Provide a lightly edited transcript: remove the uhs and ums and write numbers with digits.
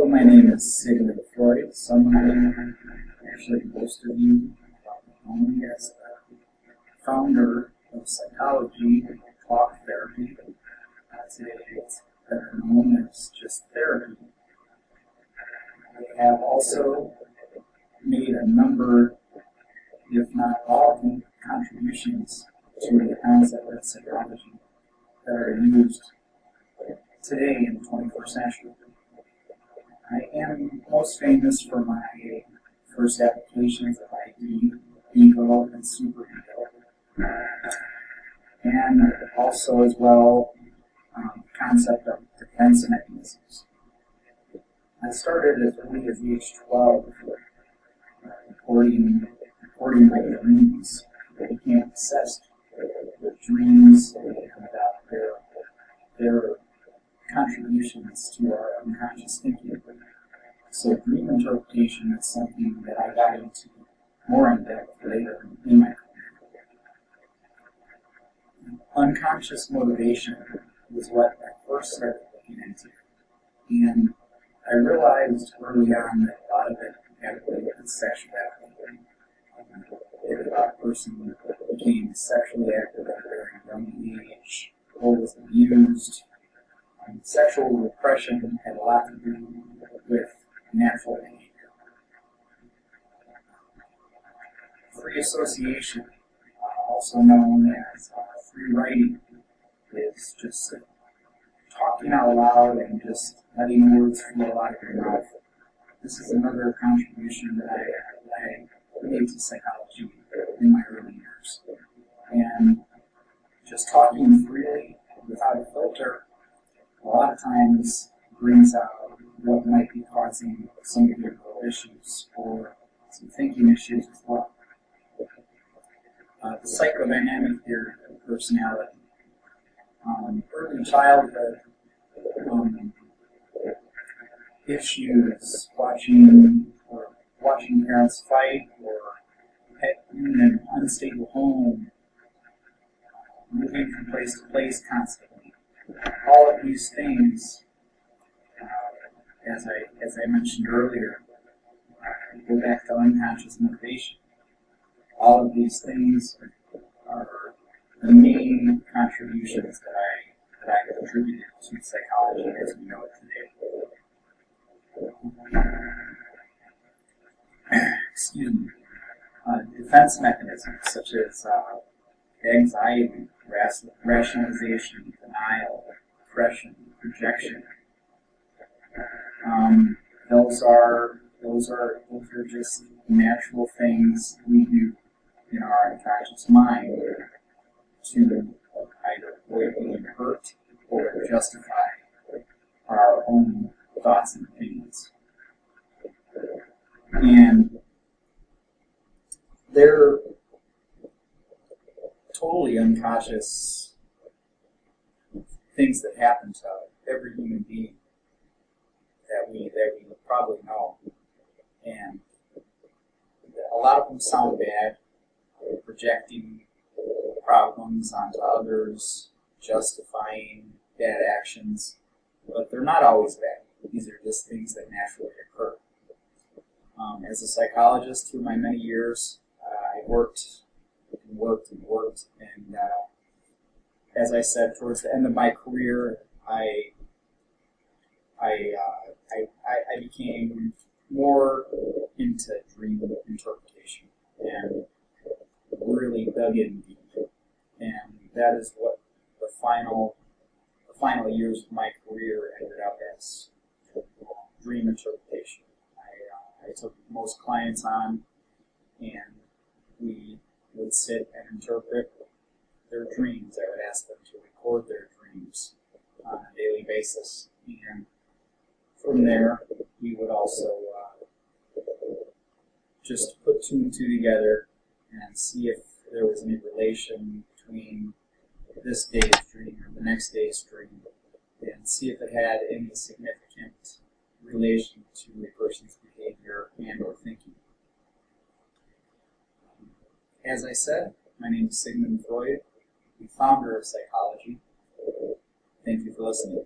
Hello, my name is Sigmund Freud. Someone, actually most of you know me as the founder of psychology, talk therapy. Today it's better known as just therapy. I have also made a number, if not all, contributions to the concept of psychology that are used today in the 21st century. I am most famous for my first applications of ID, ego, and superego, and also as well concept of defense mechanisms. I started as early as age 12, recording my dreams. I became obsessed with dreams and their contributions to our unconscious thinking. So dream interpretation is something that I got into more in depth later in my career. Unconscious motivation was what I first started looking into. And I realized early on that a lot of it had to do with sexuality. If a person became sexually active at a very young age or was abused, sexual repression had a lot to do with natural behavior. Free association, also known as free writing, is just talking out loud and just letting words flow out of your mouth. This is another contribution that I made to psychology in my early years. And just talking freely without a filter a lot of times brings out what might be causing some behavioral issues or some thinking issues as well. The psychodynamic theory of personality. Early childhood issues, watching parents fight, or in an unstable home, moving from place to place constantly. All of these things, as I mentioned earlier, go back to unconscious motivation. All of these things are the main contributions that I contributed to psychology as we know it today. Excuse me. Defense mechanisms such as anxiety, rationalization, denial, depression, projection. Those are just natural things we do in our unconscious mind to either avoid being hurt or justify our own thoughts and opinions. And they're totally unconscious things that happen to every human being that we probably know. And a lot of them sound bad, projecting problems onto others, justifying bad actions, but they're not always bad. These are just things that naturally occur. As a psychologist through my many years, I worked, and as I said, towards the end of my career, I became more into dream interpretation and really dug in deep. And that is what the final years of my career ended up as, dream interpretation. I took most clients on, and we would sit and interpret their dreams. I would ask them to record their dreams on a daily basis. And from there, we would also just put two and two together and see if there was any relation between this day's dream or the next day's dream, and see if it had any significant relation to a person's behavior and or thinking. As I said, my name is Sigmund Freud, the founder of psychology. Thank you for listening.